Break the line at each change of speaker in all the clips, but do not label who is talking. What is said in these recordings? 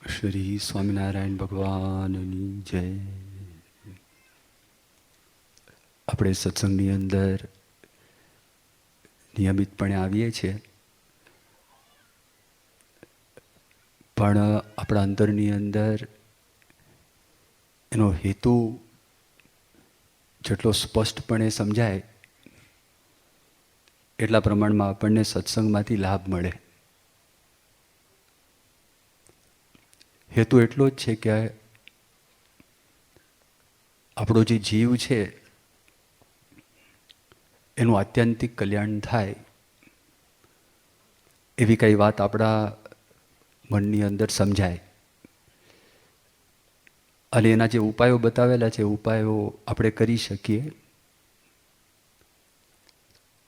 શ્રી સ્વામિનારાયણ ભગવાનની જય. આપણે સત્સંગની અંદર નિયમિતપણે આવીએ છીએ, પણ આપણા અંતરની અંદર એનો હેતુ જેટલો સ્પષ્ટપણે સમજાય એટલા પ્રમાણમાં આપણને સત્સંગમાંથી લાભ મળે. હેતુ એટલો જ છે કે આપણો જે જીવ છે એનું આત્યંતિક કલ્યાણ થાય એવી કઈ વાત આપણા મનની અંદર સમજાય, અને એના જે ઉપાયો બતાવેલા છે ઉપાયો આપણે કરી શકીએ.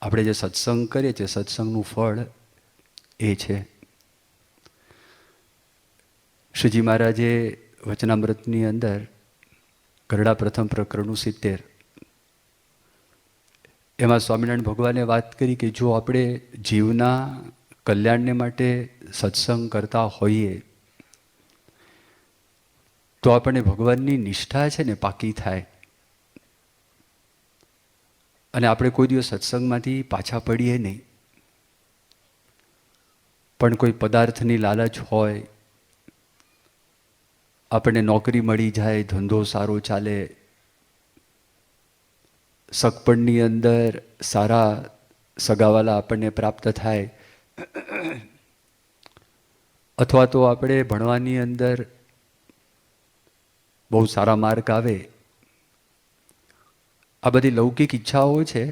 આપણે જે સત્સંગ કરીએ છીએ સત્સંગનું ફળ એ છે. શ્રીજી મહારાજે વચનામૃતની અંદર ગરડા પ્રથમ પ્રકરણનું 70 એમાં સ્વામિનારાયણ ભગવાને વાત કરી કે જો આપણે જીવના કલ્યાણને માટે સત્સંગ કરતા હોઈએ તો આપણને ભગવાનની નિષ્ઠા છે ને પાકી થાય, અને આપણે કોઈ દિવસ સત્સંગમાંથી પાછા પડીએ નહીં. પણ કોઈ પદાર્થની લાલચ હોય, આપણને નોકરી મળી જાય, ધંધો સારો ચાલે, સગપણની અંદર સારા સગાવાલા આપણને પ્રાપ્ત થાય, અથવા તો આપણે ભણવાની અંદર બહુ સારા માર્ક આવે, આ બધી લૌકિક ઈચ્છાઓ છે.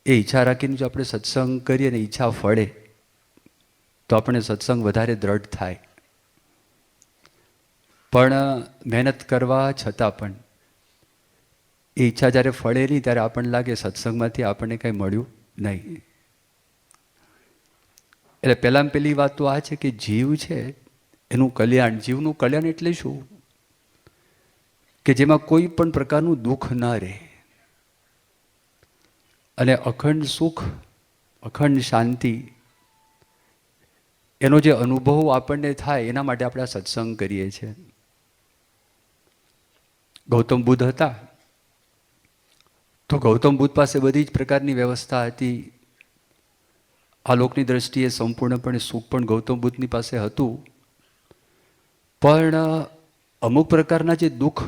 એ ઈચ્છા રાખીને જો આપણે સત્સંગ કરીએ ને ઈચ્છા ફળે તો આપણે સત્સંગ વધારે દ્રઢ થાય. પણ મહેનત કરવા છતાં પણ એ ઈચ્છા જ્યારે ફળે નહીં ત્યારે આપણને લાગે સત્સંગમાંથી આપણને કંઈ મળ્યું નહીં. એટલે પહેલામાં પહેલી વાત તો આ છે કે જીવ છે એનું કલ્યાણ. જીવનું કલ્યાણ એટલે શું? કે જેમાં કોઈ પણ પ્રકારનું દુઃખ ન રહે અને અખંડ સુખ, અખંડ શાંતિ એનો જે અનુભવ આપણને થાય એના માટે આપણે આ સત્સંગ કરીએ છીએ. ગૌતમ બુદ્ધ હતા તો ગૌતમ બુદ્ધ પાસે બધી જ પ્રકારની વ્યવસ્થા હતી. આ લોકની દ્રષ્ટિએ સંપૂર્ણપણે સુખ પણ ગૌતમ બુદ્ધની પાસે હતું, પણ અમુક પ્રકારના જે દુઃખ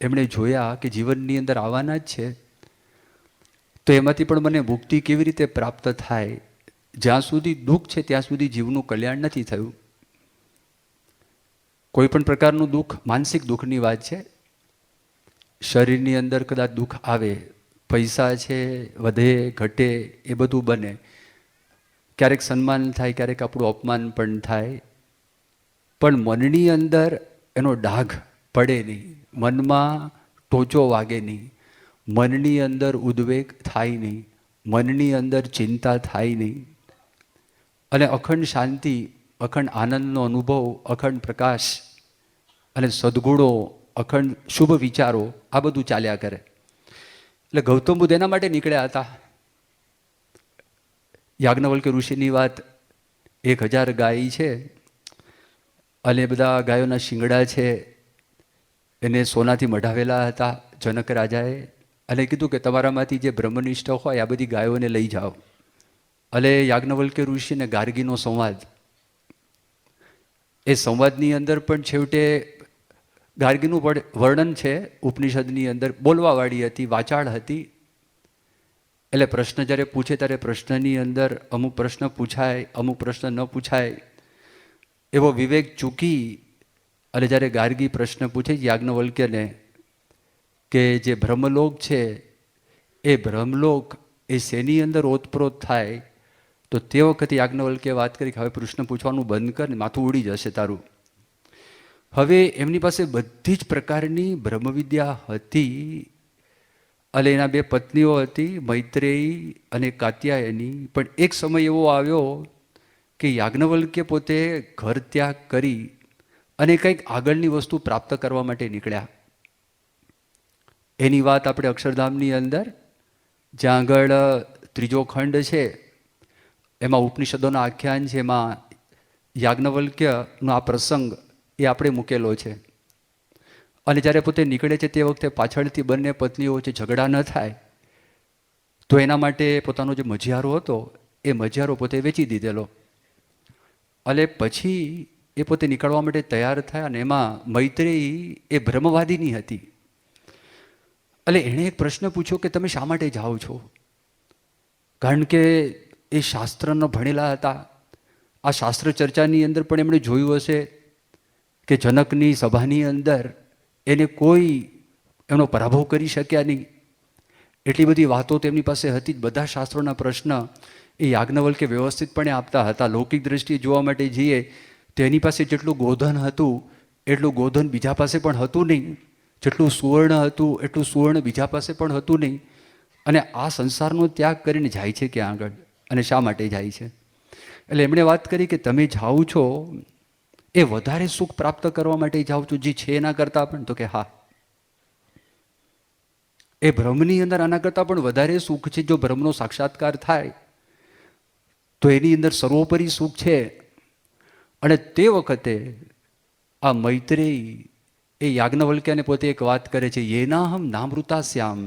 એમણે જોયા કે જીવનની અંદર આવવાના જ છે, તો એમાંથી પણ મને મુક્તિ કેવી રીતે પ્રાપ્ત થાય? જ્યાં સુધી દુઃખ છે ત્યાં સુધી જીવનું કલ્યાણ નથી થયું. કોઈ પણ પ્રકારનું દુઃખ માનસિક દુઃખની વાત છે. શરીરની અંદર કદાચ દુઃખ આવે, પૈસા છે વધે ઘટે એ બધું બને, ક્યારેક સન્માન થાય, ક્યારેક આપણું અપમાન પણ થાય, પણ મનની અંદર એનો ડાઘ પડે નહીં, મનમાં ટોચો વાગે નહીં, મનની અંદર ઉદ્વેગ થાય નહીં, મનની અંદર ચિંતા થાય નહીં, અને અખંડ શાંતિ, અખંડ આનંદનો અનુભવ, અખંડ પ્રકાશ અને સદ્ગુણો, અખંડ શુભ વિચારો આ બધું ચાલ્યા કરે. એટલે ગૌતમ બુદ્ધ એના માટે નીકળ્યા હતા. યાજ્ઞવલ્ક્ય ઋષિની વાત, 1000 ગાય છે અને બધા ગાયોના શિંગડા છે એને સોનાથી મઢાવેલા હતા જનક રાજાએ, અને કીધું કે તમારામાંથી જે બ્રહ્મનિષ્ઠ હોય આ બધી ગાયોને લઈ જાઓ. અને યાજ્ઞવલ્ક્ય ઋષિને ગાર્ગીનો સંવાદ, એ સંવાદની અંદર પણ છેવટે ગાર્ગીનું વર્ણન છે ઉપનિષદની અંદર, બોલવાવાળી હતી, વાચાળ હતી. એટલે પ્રશ્ન જ્યારે પૂછે ત્યારે પ્રશ્નની અંદર અમુક પ્રશ્ન પૂછાય, અમુક પ્રશ્ન ન પૂછાય, એવો વિવેક ચૂકી અને જ્યારે ગાર્ગી પ્રશ્ન પૂછે યાજ્ઞવલ્ક્યને કે જે બ્રહ્મલોક છે એ બ્રહ્મલોક એ શેની અંદર ઓતપ્રોત થાય, તો તે વખતે યાજ્ઞવલ્ક્યે વાત કરી કે હવે પ્રશ્ન પૂછવાનું બંધ કર ને માથું ઉડી જશે તારું. હવે એમની પાસે બધી જ પ્રકારની બ્રહ્મવિદ્યા હતી, અને એના 2 પત્નીઓ હતી, મૈત્રેયી અને કાત્યાયની. પણ એક સમય એવો આવ્યો કે યાજ્ઞવલ્ક્ય પોતે ઘર ત્યાગ કરી અને કંઈક આગળની વસ્તુ પ્રાપ્ત કરવા માટે નીકળ્યા. એની વાત આપણે અક્ષરધામની અંદર જ્યાં આગળ 3જો ખંડ છે એમાં ઉપનિષદોના આખ્યાન છે, એમાં યાજ્ઞવલ્ક્યનો આ પ્રસંગ એ આપણે મૂકેલો છે. અને જ્યારે પોતે નીકળે છે તે વખતે પાછળથી બંને પત્નીઓ વચ્ચે ઝઘડા ન થાય તો એના માટે પોતાનો જે મજિયારો હતો એ મજિયારો પોતે વેચી દીધેલો. અને પછી એ પોતે નીકળવા માટે તૈયાર થયા અને એમાં મૈત્રેયી એ બ્રહ્મવાદીની હતી. એટલે એણે એક પ્રશ્ન પૂછ્યો કે તમે શા માટે જાઓ છો? કારણ કે એ શાસ્ત્રનો ભણેલા હતા. આ શાસ્ત્ર ચર્ચાની અંદર પણ એમણે જોયું હશે કે જનકની સભાની અંદર એને કોઈ એનો પરાભવ કરી શક્યા નહીં. એટલી બધી વાતો તેમની પાસે હતી જ. બધા શાસ્ત્રોના પ્રશ્ન એ યાજ્ઞવલ્કે વ્યવસ્થિતપણે આપતા હતા. લૌકિક દ્રષ્ટિએ જોવા માટે જઈએ તો એની પાસે જેટલું ગોધન હતું એટલું ગોધન બીજા પાસે પણ હતું નહીં. જેટલું સુવર્ણ હતું એટલું સુવર્ણ બીજા પાસે પણ હતું નહીં. અને આ સંસારનો ત્યાગ કરીને જાય છે ક્યાં આગળ અને શા માટે જાય છે? એટલે એમણે વાત કરી કે તમે જાઓ છો એ વધારે સુખ પ્રાપ્ત કરવા માટે જાઓ છો જે છે એના કરતાં પણ? તો કે હા, એ બ્રહ્મની અંદર આના કરતાં પણ વધારે સુખ છે. જો બ્રહ્મનો સાક્ષાત્કાર થાય તો એની અંદર સર્વોપરી સુખ છે. અને તે વખતે આ મૈત્રેયી એ યાજ્ઞવલ્ક્યને પોતે એક વાત કરે છે, યેનાહમ નામૃતાસ્યામ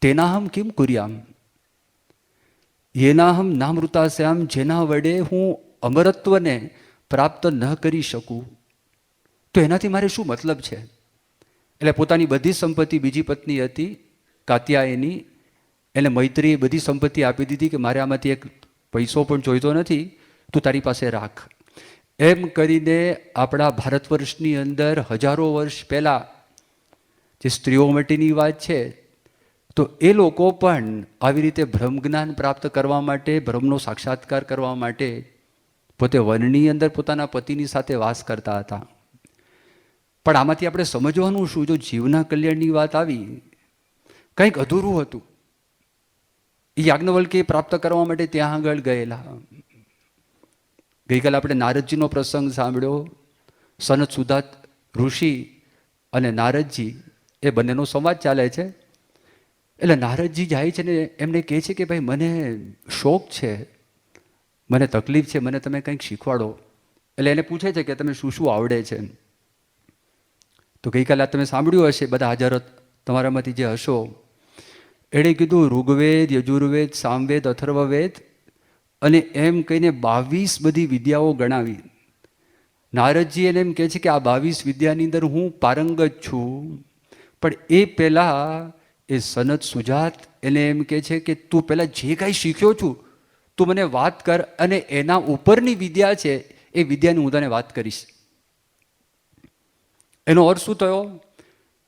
તેનાહમ કિમ કુર્યામ. યેનાહમ નામૃતાસ્યામ, જેના વડે હું અમરત્વને પ્રાપ્ત ન કરી શકું તો એનાથી મારે શું મતલબ છે? એટલે પોતાની બધી સંપત્તિ બીજી પત્ની હતી કાત્યાયની, એને મૈત્રીએ બધી સંપત્તિ આપી દીધી કે મારે આમાંથી એક પૈસો પણ જોઈતો નથી, તું તારી પાસે રાખ. એમ કરીને આપણા ભારત વર્ષની અંદર હજારો વર્ષ પહેલાં જે સ્ત્રીઓ માટેની વાત છે તો એ લોકો પણ આવી રીતે બ્રહ્મજ્ઞાન પ્રાપ્ત કરવા માટે, બ્રહ્મનો સાક્ષાત્કાર કરવા માટે પોતે વનની અંદર પોતાના પતિની સાથે વાસ કરતા હતા. પણ આમાંથી આપણે સમજવાનું શું? જો જીવના કલ્યાણની વાત આવી, કંઈક અધૂરું હતું. એ યાજ્ઞવલ્કે પ્રાપ્ત કરવા માટે ત્યાં આગળ ગયેલા. ગઈકાલે આપણે નારદજીનો પ્રસંગ સાંભળ્યો. સનત સુદાત ઋષિ અને નારદજી એ બંનેનો સંવાદ ચાલે છે. એટલે નારદજી જાય છે ને એમને કહે છે કે ભાઈ મને શોખ છે, મને તકલીફ છે, મને તમે કંઈક શીખવાડો. એટલે એને પૂછે છે કે તમે શું શું આવડે છે? તો ગઈકાલે તમે સાંભળ્યું હશે બધા હાજર તમારામાંથી જે હશો, એણે કીધું ઋગ્વેદ, યજુર્વેદ, સામવેદ, અથર્વવેદ અને એમ કહીને 22 બધી વિદ્યાઓ ગણાવી. નારદજી એને એમ કહે છે કે આ 22 વિદ્યાની અંદર હું પારંગત છું. પણ એ પહેલાં એ સનત સુજાત એને એમ કહે છે કે તું પહેલાં જે કાંઈ શીખ્યો છું તું મને વાત કર, અને એના ઉપરની વિદ્યા છે એ વિદ્યાની હું તને વાત કરીશ. એનો અર્થ શું થયો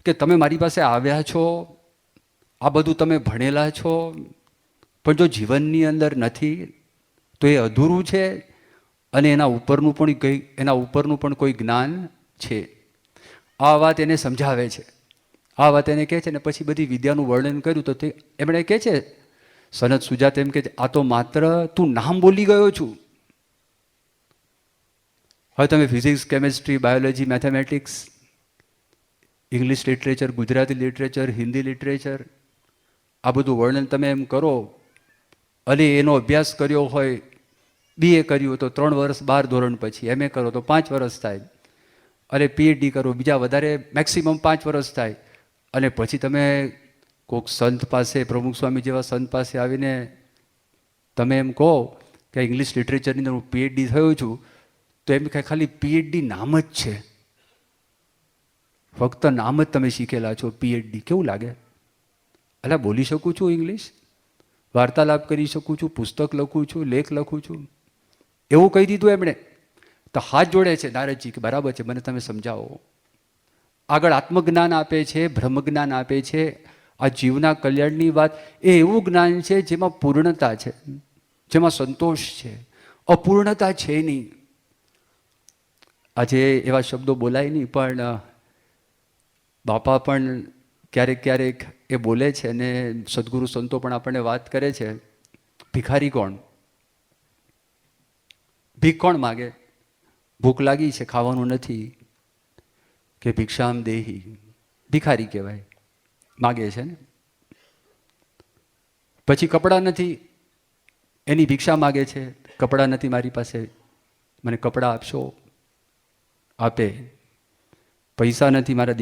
કે તમે મારી પાસે આવ્યા છો, આ બધું તમે ભણેલા છો, પણ જો જીવનની અંદર નથી તો એ અધૂરું છે અને એના ઉપરનું પણ કોઈ જ્ઞાન છે. આ વાત એને સમજાવે છે, આ વાત એને કહે છે. ને પછી બધી વિદ્યાનું વર્ણન કર્યું તો તે એમણે કહે છે, સનત સુજાત એમ કે આ તો માત્ર તું નામ બોલી ગયો છું. હવે તમે physics, chemistry, biology, mathematics, English literature, Gujarati literature, Hindi literature, આ બધું વર્ણન તમે એમ કરો અને એનો અભ્યાસ કર્યો હોય, BA કર્યું તો 3 વર્ષ 12 ધોરણ પછી, MA કરો તો 5 વર્ષ થાય, અને PhD કરો બીજા વધારે મેક્સિમમ 5 વર્ષ થાય. અને પછી તમે કોઈક સંત પાસે, પ્રમુખ સ્વામી જેવા સંત પાસે આવીને તમે એમ કહો કે ઇંગ્લિશ લિટરેચરની અંદર હું PhD થયો છું, તો એમ કે ખાલી PhD નામ જ છે, ફક્ત નામ જ તમે શીખેલા છો PhD. કેવું લાગે? અલા બોલી શકું છું ઇંગ્લિશ, વાર્તાલાપ કરી શકું છું, પુસ્તક લખું છું, લેખ લખું છું, એવું કહી દીધું એમણે. તો હાથ જોડે છે નારદજી કે બરાબર છે, મને તમે સમજાવો. આગળ આત્મજ્ઞાન આપે છે, બ્રહ્મજ્ઞાન આપે છે. આ જીવના કલ્યાણની વાત એ એવું જ્ઞાન છે જેમાં પૂર્ણતા છે, જેમાં સંતોષ છે, અપૂર્ણતા છે નહીં. આજે એવા શબ્દો બોલાય નહીં, પણ બાપા પણ ક્યારેક ક્યારેક એ બોલે છે અને સદગુરુ સંતો પણ આપણને વાત કરે છે. ભિખારી કોણ? ભીખ કોણ માગે? ભૂખ લાગી છે, ખાવાનું નથી, કે ભિક્ષામ દેહી, ભિખારી કહેવાય, માગે છે ને. પછી કપડાં નથી, એની ભિક્ષા માગે છે, કપડાં નથી મારી પાસે, મને કપડાં આપશો, આપે. પૈસા નથી, મારા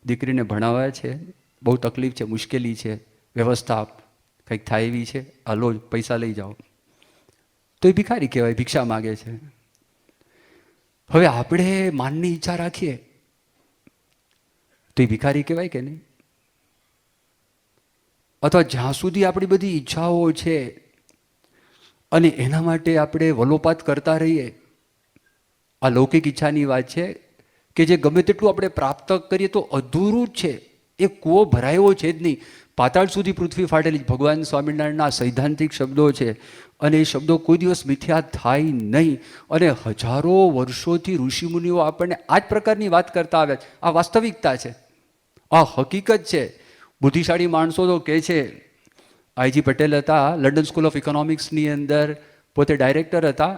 દીકરીને ભણાવવા છે, બહુ તકલીફ છે, મુશ્કેલી છે, વ્યવસ્થા કંઈક થાય એવી છે, આ લો પૈસા લઈ જાઓ. તો એ ભિખારી કહેવાય, ભિક્ષા માગે છે. હવે આપણે માનની ઈચ્છા રાખીએ તો એ ભિખારી કહેવાય કે નહીં? અથવા જ્યાં સુધી આપણી બધી ઈચ્છાઓ છે અને એના માટે આપણે વલોપાત કરતા રહીએ, આ લૌકિક ઈચ્છાની વાત છે કે જે ગમે તેટલું આપણે પ્રાપ્ત કરીએ તો અધૂરું જ છે, એ કૂવો ભરાયો છે જ નહીં. પાતાળ સુધી પૃથ્વી ફાટેલી. ભગવાન સ્વામિનારાયણના સૈદ્ધાંતિક શબ્દો છે અને એ શબ્દો કોઈ દિવસ મિથ્યા થાય નહીં. અને હજારો વર્ષોથી ઋષિમુનિઓ આપણને આ જ પ્રકારની વાત કરતા આવ્યા છે. આ વાસ્તવિકતા છે, આ હકીકત છે. બુદ્ધિશાળી માણસો તો કહે છે, આઈજી પટેલ હતા, લંડન સ્કૂલ ઓફ ઇકોનોમિક્સની અંદર પોતે ડાયરેક્ટર હતા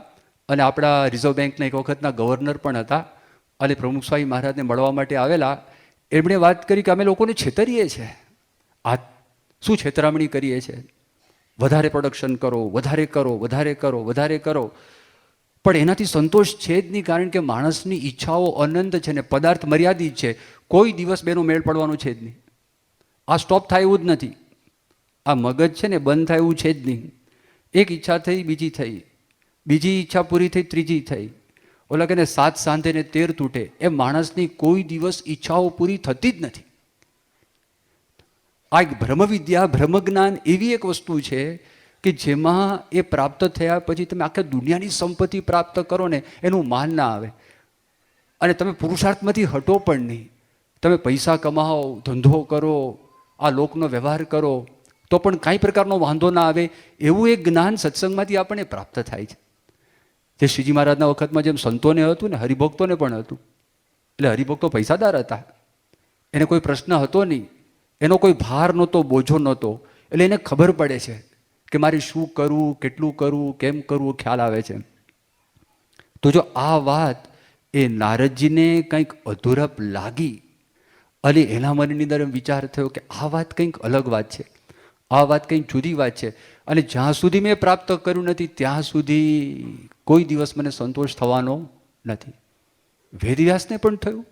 અને આપણા રિઝર્વ બેંકના એક વખતના ગવર્નર પણ હતા. અને પ્રમુખ સ્વામી મહારાજને મળવા માટે આવેલા. એમણે વાત કરી કે અમે લોકોને છેતરીએ છીએ. આ શું છેતરામણી કરીએ છીએ? વધારે પ્રોડક્શન કરો, વધારે કરો, વધારે કરો, વધારે કરો, પણ એનાથી સંતોષ છે જ નહીં. કારણ કે માણસની ઈચ્છાઓ અનંત છે ને પદાર્થ મર્યાદિત છે. કોઈ દિવસ બેનો મેળ પડવાનો છે જ નહીં. આ સ્ટોપ થાય એવું જ નથી. આ મગજ છે ને બંધ થાય એવું છે જ નહીં. એક ઈચ્છા થઈ, બીજી થઈ, બીજી ઈચ્છા પૂરી થઈ, ત્રીજી થઈ. ઓલા કે 7 સાંધે ને 13 તૂટે, એ માણસની કોઈ દિવસ ઈચ્છાઓ પૂરી થતી જ નથી. આ એક બ્રહ્મવિદ્યા, બ્રહ્મજ્ઞાન એવી એક વસ્તુ છે કે જેમાં એ પ્રાપ્ત થયા પછી તમે આખા દુનિયાની સંપત્તિ પ્રાપ્ત કરો ને એનું માન ના આવે. અને તમે પુરુષાર્થમાંથી હટો પણ નહીં. તમે પૈસા કમાઓ, ધંધો કરો, આ લોકનો વ્યવહાર કરો તો પણ કાંઈ પ્રકારનો વાંધો ના આવે. એવું એક જ્ઞાન સત્સંગમાંથી આપણને પ્રાપ્ત થાય છે. જે શ્રીજી મહારાજના વખતમાં જેમ સંતોને હતું ને હરિભક્તોને પણ હતું. એટલે હરિભક્તો પૈસાદાર હતા, એને કોઈ પ્રશ્ન હતો નહીં, એનો કોઈ ભાર નહોતો, બોજો નહોતો. એટલે એને ખબર પડે છે કે મારે શું કરવું, કેટલું કરવું, કેમ કરવું, ખ્યાલ આવે છે. તો જો આ વાત એ નારદજીને કંઈક અધૂરપ લાગી અને એના મનની અંદર વિચાર થયો કે આ વાત કંઈક અલગ વાત છે, આ વાત કંઈક જુદી વાત છે. અને જ્યાં સુધી મેં પ્રાપ્ત કર્યું નથી ત્યાં સુધી કોઈ દિવસ મને સંતોષ થવાનો નથી. વેદવ્યાસને પણ થયું.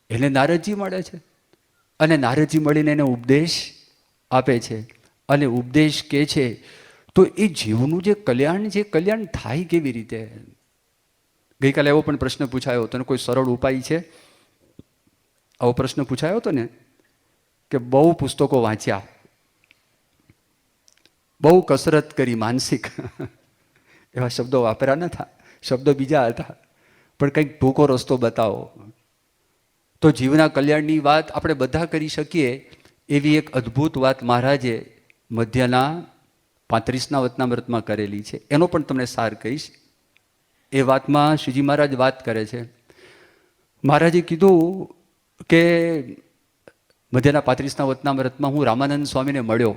એને નારદજી મળે છે અને નારદજી મળીને એને ઉપદેશ આપે છે અને ઉપદેશ કહે છે. તો એ જીવનું જે કલ્યાણ છે, કલ્યાણ થાય કેવી રીતે? ગઈકાલે એવો પણ પ્રશ્ન પૂછાયો હતો, કોઈ સરળ ઉપાય છે? આવો પ્રશ્ન પૂછાયો હતો ને કે બહુ પુસ્તકો વાંચ્યા, બહુ કસરત કરી, માનસિક એવા શબ્દો વાપર્યા નતા, શબ્દો બીજા હતા, પણ કંઈક ટૂંકો રસ્તો બતાવો. તો જીવના કલ્યાણની વાત આપણે બધા કરી શકીએ એવી એક અદ્ભુત વાત મહારાજે મધ્યના 35ના વચનામૃતમાં કરેલી છે. એનો પણ તમને સાર કહીશ. એ વાતમાં શ્રીજી મહારાજ વાત કરે છે. મહારાજે કીધું કે મધ્યના 35ના વચનામૃતમાં હું રામાનંદ સ્વામીને મળ્યો,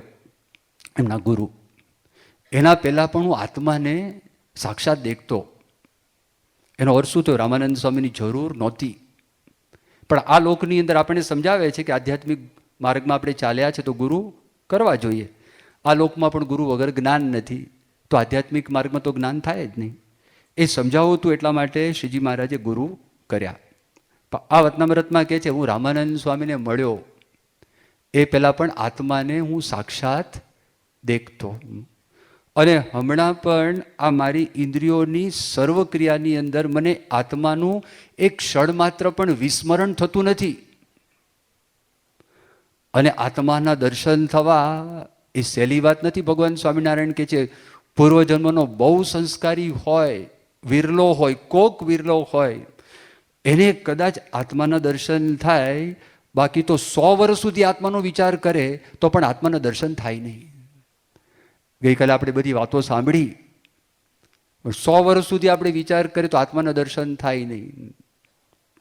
એમના ગુરુ. એના પહેલાં પણ હું આત્માને સાક્ષાત દેખતો. એનો અર્થ શું થયો? રામાનંદ સ્વામીની જરૂર નહોતી. પણ આ લોકની અંદર આપણને સમજાવે છે કે આધ્યાત્મિક માર્ગમાં આપણે ચાલ્યા છે તો ગુરુ કરવા જોઈએ. આ લોકમાં પણ ગુરુ વગર જ્ઞાન નથી, તો આધ્યાત્મિક માર્ગમાં તો જ્ઞાન થાય જ નહીં. એ સમજાવું હતું, એટલા માટે શ્રીજી મહારાજે ગુરુ કર્યા. આ વચનામૃતમાં કહે છે હું રામાનંદ સ્વામીને મળ્યો એ પહેલાં પણ આત્માને હું સાક્ષાત દેખતો. અને હમણાં પણ આ મારી ઇન્દ્રિયોની સર્વક્રિયાની અંદર મને આત્માનું એક ક્ષણ માત્ર પણ વિસ્મરણ થતું નથી. અને આત્માના દર્શન થવા એ સહેલી વાત નથી. ભગવાન સ્વામિનારાયણ કહે છે પૂર્વજન્મનો બહુ સંસ્કારી હોય, વિરલો હોય, કોક વિરલો હોય, એને કદાચ આત્માના દર્શન થાય. બાકી તો 100 વર્ષ સુધી આત્માનો વિચાર કરે તો પણ આત્માના દર્શન થાય નહીં. ગઈકાલે આપણે બધી વાતો સાંભળી, 100 વર્ષ સુધી આપણે વિચાર કરીએ તો આત્માના દર્શન થાય નહીં.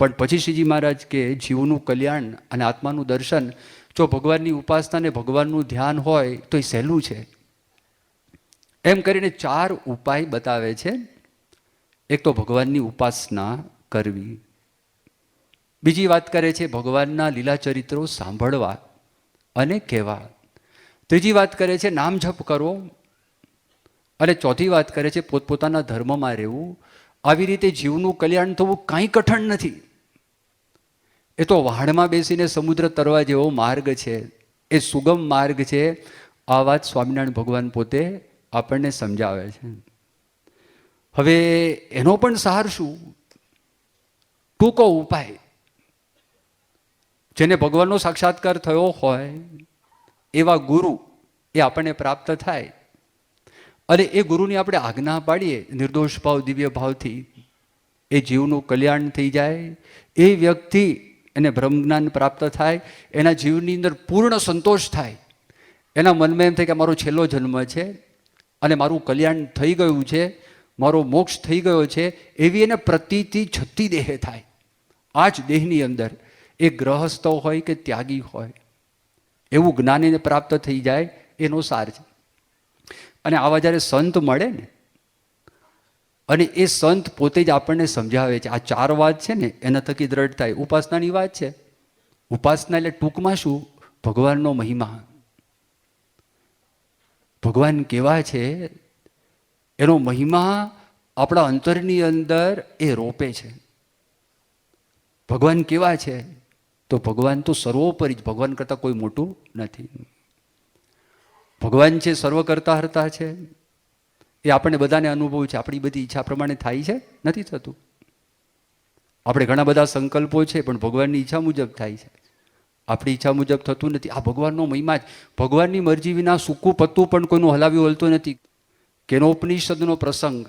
પણ પછી શ્રીજી મહારાજ કે જીવનું કલ્યાણ અને આત્માનું દર્શન, જો ભગવાનની ઉપાસના ને ભગવાનનું ધ્યાન હોય તો એ સહેલું છે. એમ કરીને 4 ઉપાય બતાવે છે. એક તો ભગવાનની ઉપાસના કરવી. બીજી વાત કરે છે ભગવાનના લીલા ચરિત્રો સાંભળવા અને કહેવા. ત્રીજી વાત કરે છે નામ જપ કરો. અને ચોથી વાત કરે છે પોતપોતાના ધર્મમાં રહેવું. આવી રીતે જીવનું કલ્યાણ થવું કાંઈ કઠણ નથી. એ તો વહાણમાં બેસીને સમુદ્ર તરવા જેવો માર્ગ છે, એ સુગમ માર્ગ છે. આ વાત સ્વામિનારાયણ ભગવાન પોતે આપણને સમજાવે છે. હવે એનો પણ સાર શું? ટૂંકો ઉપાય. જેને ભગવાનનો સાક્ષાત્કાર થયો હોય એવા ગુરુ એ આપણને પ્રાપ્ત થાય, અને એ ગુરુની આપણે આજ્ઞા પાડીએ નિર્દોષ ભાવ દિવ્ય ભાવથી, એ જીવનું કલ્યાણ થઈ જાય. એ વ્યક્તિ એને બ્રહ્મજ્ઞાન પ્રાપ્ત થાય, એના જીવની અંદર પૂર્ણ સંતોષ થાય. એના મનમાં એમ થાય કે મારો છેલ્લો જન્મ છે અને મારું કલ્યાણ થઈ ગયું છે, મારો મોક્ષ થઈ ગયો છે, એવી એને પ્રતીતિ છતી દેહે થાય. આ જ દેહની અંદર એ ગ્રહસ્થ હોય કે ત્યાગી હોય, એવું જ્ઞાન એને પ્રાપ્ત થઈ જાય, એનો સાર છે. અને આવા જ્યારે સંત મળે ને, અને એ સંત પોતે જ આપણને સમજાવે છે. આ 4 વાત છે ને એના થકી દ્રઢ થાય. ઉપાસનાની વાત છે. ઉપાસના એટલે ટૂંકમાં શું? ભગવાનનો મહિમા. ભગવાન કેવા છે એનો મહિમા આપણા અંતરની અંદર એ રોપે છે. ભગવાન કેવા છે? તો ભગવાન તો સર્વોપરી જ, ભગવાન કરતાં કોઈ મોટું નથી. ભગવાન છે સર્વ કરતા હરતા છે. એ આપણને બધાને અનુભવ છે. આપણી બધી ઈચ્છા પ્રમાણે થાય છે? નથી થતું. આપણે ઘણા બધા સંકલ્પો છે પણ ભગવાનની ઈચ્છા મુજબ થાય છે, આપણી ઈચ્છા મુજબ થતું નથી. આ ભગવાનનો મહિમા જ. ભગવાનની મરજી વિના સૂકું પત્તું પણ કોઈનું હલાવ્યું હલતું નથી. કેનોપનિષદનો પ્રસંગ,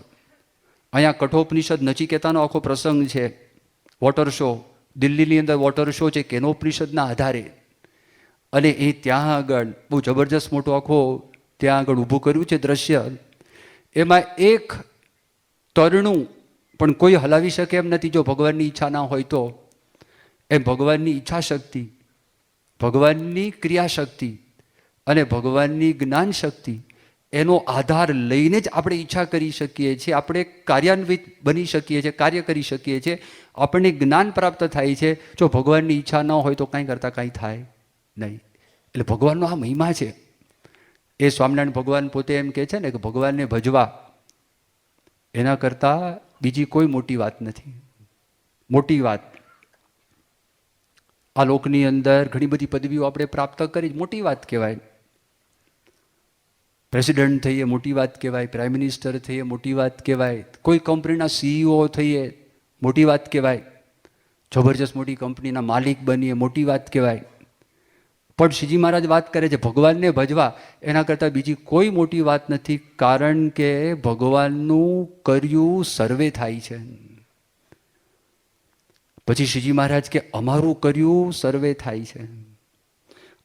અહીંયા કઠોપનિષદ નચિકેતાનો આખો પ્રસંગ છે. વોટર શો, દિલ્હીની અંદર વોટર શો છે કેનોપનિષદના આધારે. અને એ ત્યાં આગળ બહુ જબરજસ્ત મોટો આખો ત્યાં આગળ ઊભું કર્યું છે દ્રશ્ય. એમાં એક તરણું પણ કોઈ હલાવી શકે એમ નથી જો ભગવાનની ઈચ્છા ના હોય તો. એમ ભગવાનની ઈચ્છા શક્તિ, ભગવાનની ક્રિયાશક્તિ અને ભગવાનની જ્ઞાન શક્તિ, એનો આધાર લઈને જ આપણે ઈચ્છા કરી શકીએ છીએ, આપણે કાર્યાન્વિત બની શકીએ છીએ, કાર્ય કરી શકીએ છીએ, આપણને જ્ઞાન પ્રાપ્ત થાય છે. જો ભગવાનની ઈચ્છા ન હોય તો કાંઈ કરતાં કાંઈ થાય નહીં. એટલે ભગવાનનો આ મહિમા છે. એ સ્વામિનારાયણ ભગવાન પોતે એમ કહે છે ને કે ભગવાનને ભજવા એના કરતાં બીજી કોઈ મોટી વાત નથી. મોટી વાત આ લોકની અંદર ઘણી બધી પદવીઓ આપણે પ્રાપ્ત કરી, મોટી વાત કહેવાય. પ્રેસિડેન્ટ થઈએ મોટી વાત કહેવાય, પ્રાઇમ મિનિસ્ટર થઈએ મોટી વાત કહેવાય, કોઈ કંપનીના CEO થઈએ મોટી વાત કહેવાય, જબરજસ્ત મોટી કંપનીના માલિક બનીએ મોટી વાત કહેવાય. પણ શ્રીજી મહારાજ વાત કરે છે ભગવાનને ભજવા એના કરતાં બીજી કોઈ મોટી વાત નથી, કારણ કે ભગવાનનું કર્યું સર્વે થાય છે. પછી શ્રીજી મહારાજ કે અમારું કર્યું સર્વે થાય છે.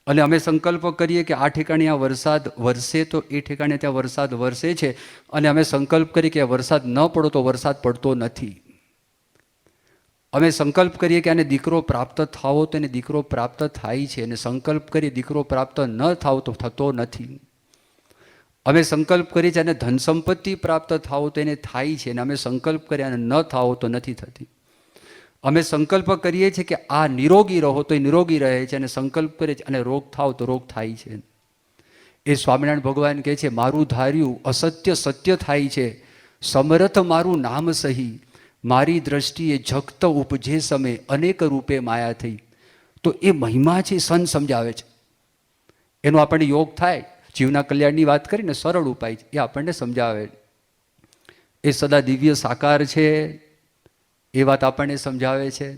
અને અમે સંકલ્પ કરીએ કે આ ઠેકાણે આ વરસાદ વરસે તો એ ઠેકાણે ત્યાં વરસાદ વરસે છે, અને અમે સંકલ્પ કરીએ કે વરસાદ ન પડો તો વરસાદ પડતો નથી. અમે સંકલ્પ કરીએ કે આને દીકરો પ્રાપ્ત થાવો તો એને દીકરો પ્રાપ્ત થાય છે, અને સંકલ્પ કરીએ દીકરો પ્રાપ્ત ન થાવ તો થતો નથી. અમે સંકલ્પ કરીએ છીએ અને ધન સંપત્તિ પ્રાપ્ત થાવો તો એને થાય છે, અને અમે સંકલ્પ કરીએ અને ન થાવો તો નથી થતી. અમે સંકલ્પ કરીએ છીએ કે આ નિરોગી રહો તો એ નિરોગી રહે છે, અને સંકલ્પ કરીએ છીએ અને રોગ થાવ તો રોગ થાય છે. એ સ્વામિનારાયણ ભગવાન કહે છે મારું ધાર્યું અસત્ય સત્ય થાય છે, સમરથ મારું નામ સહી, મારી દ્રષ્ટિએ જગત ઉપજે સમે અનેક રૂપે માયા થઈ. તો એ મહિમા છે સંત સમજાવે છે. એનો આપણને યોગ થાય. જીવના કલ્યાણની વાત કરીને સરળ ઉપાય છે, એ આપણને સમજાવે. એ સદા દિવ્ય સાકાર છે એ વાત આપણને સમજાવે છે.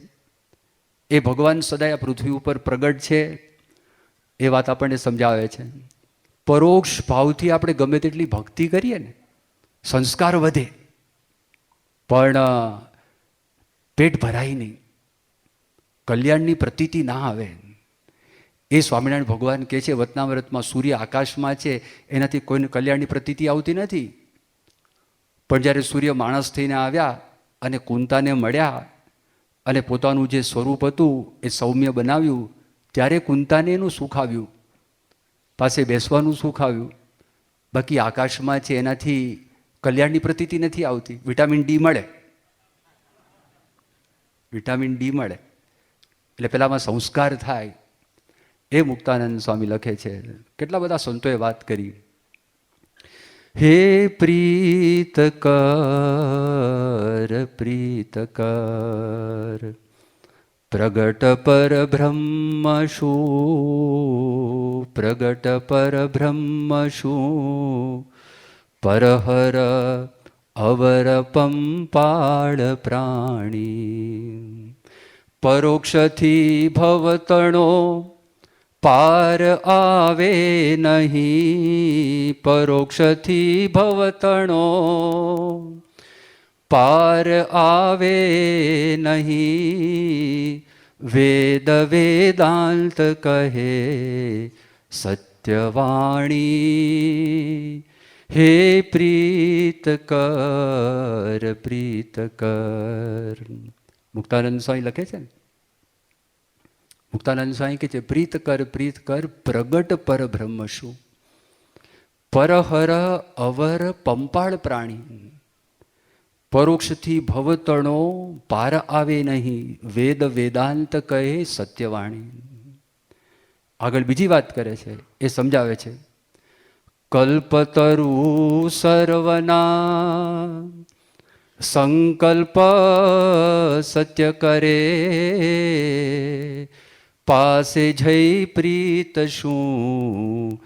એ ભગવાન સદાય આ પૃથ્વી ઉપર પ્રગટ છે એ વાત આપણને સમજાવે છે. પરોક્ષ ભાવથી આપણે ગમે તેટલી ભક્તિ કરીએ ને, સંસ્કાર વધે પણ પેટ ભરાય નહીં, કલ્યાણની પ્રતીતિ ના આવે. એ સ્વામિનારાયણ ભગવાન કહે છે વતનામૃતમાં સૂર્ય આકાશમાં છે એનાથી કોઈને કલ્યાણની પ્રતીતિ આવતી નથી. પણ જ્યારે સૂર્ય માણસ થઈને આવ્યા અને કુંતાને મળ્યા અને પોતાનું જે સ્વરૂપ હતું એ સૌમ્ય બનાવ્યું, ત્યારે કુંતાને એનું સુખ આવ્યું, પાસે બેસવાનું સુખ આવ્યું. બાકી આકાશમાં છે એનાથી કલ્યાણની પ્રતીતિ નથી આવતી. વિટામિન ડી મળે, વિટામિન ડી મળે એટલે પેલામાં સંસ્કાર થાય. એ મુક્તાનંદ સ્વામી લખે છે. કેટલા બધા સંતોએ વાત કરી. હે પ્રીતકર પ્રીતકર, પ્રગટ પર બ્રહ્મ શું, પ્રગટ પર બ્રહ્મ શું, પરહર અવર પંપાળ પ્રાણી. પરોક્ષથી ભવતણો પાર આવે નહીં, પરોક્ષથી ભવતણો પાર આવે નહીં, વેદ વેદાંત કહે સત્યવાણી. હે પ્રીતકર પ્રીતકર. મુક્તાનંદ સ્વામી લખે છે ને, મુક્તાનંદ સ્વામી કહે છે પ્રીતકર પ્રીતકર, પ્રગટ પર બ્રહ્મ શું, પરહર અવર પંપાળ પ્રાણી. પરોક્ષથી ભવતણો પાર આવે નહીં, વેદ વેદાંત કહે સત્યવાણી. આગળ બીજી વાત કરે છે, એ સમજાવે છે. કલ્પતરુ સર્વના સંકલ્પ સત્ય કરે, પાસે જઈ પ્રીત શું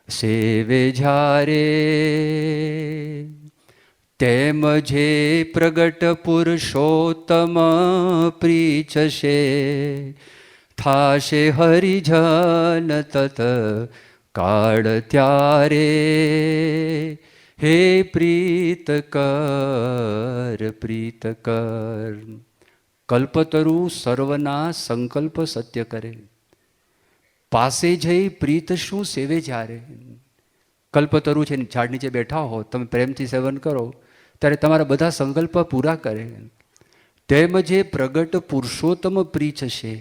સેવે જ્યારે. તેમ જે પ્રગટ પુરુષોત્તમ પ્રીચશે, થાશે હરિજન તત કાળ ત્યારે. હે પ્રીતકર પ્રીતકર, કલ્પતરુ સર્વના સંકલ્પ સત્ય કરે, પાસે જઈ પ્રીત શું સેવે જ્યારે. કલ્પતરુ છે, ઝાડ નીચે બેઠા હો, તમે પ્રેમથી સેવન કરો ત્યારે તમારા બધા સંકલ્પ પૂરા કરે. તેમ જે પ્રગટ પુરુષોત્તમ પ્રીચશે,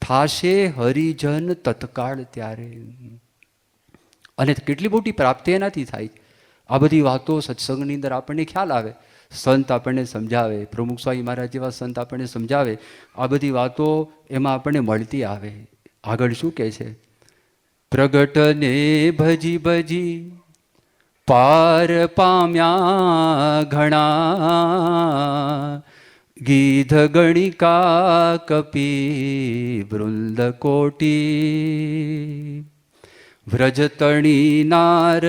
થાશે હરિજન તત્કાળ ત્યારે. અને કેટલી મોટી પ્રાપ્તિ એનાથી થાય. આ બધી વાતો સત્સંગની અંદર આપણને ખ્યાલ આવે, સંત આપણને સમજાવે, પ્રમુખ સ્વામી મહારાજ જેવા સંત આપણને સમજાવે, આ બધી વાતો એમાં આપણને મળતી આવે. આગળ શું કહે છે? પ્રગટને ભજી ભજી પાર પામ્યા ઘણા, ગીધ ગણિકા કપી વૃંદ કોટી. વ્રજતણી નાર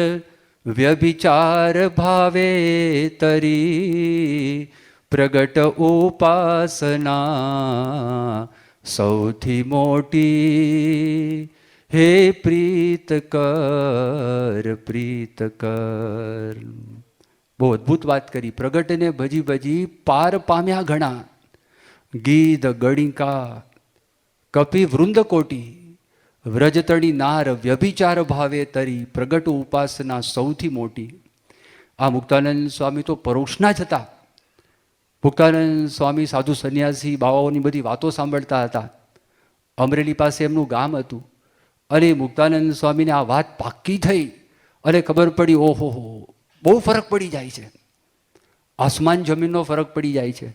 વ્યભિચાર ભાવે તરી, પ્રગટ ઉપાસના સૌથી મોટી. હે પ્રીતકર પ્રીતકર. બહુ અદ્ભુત વાત કરી. પ્રગટને ભજી ભજી પાર પામ્યા ઘણા, ગીધ ગણિકા કપી વૃંદ કોટી. વ્રજતણી નાર વ્યભિચાર ભાવે તરી, પ્રગટ ઉપાસના સૌથી મોટી. આ મુક્તાનંદ સ્વામી તો પરોક્ષના જ હતા. મુક્તાનંદ સ્વામી સાધુ સંન્યાસી બાવાઓની બધી વાતો સાંભળતા હતા. અમરેલી પાસે એમનું ગામ હતું, અને મુક્તાનંદ સ્વામીને આ વાત પાક્કી થઈ અને ખબર પડી, ઓહો બહુ ફરક પડી જાય છે, આસમાન જમીનનો ફરક પડી જાય છે.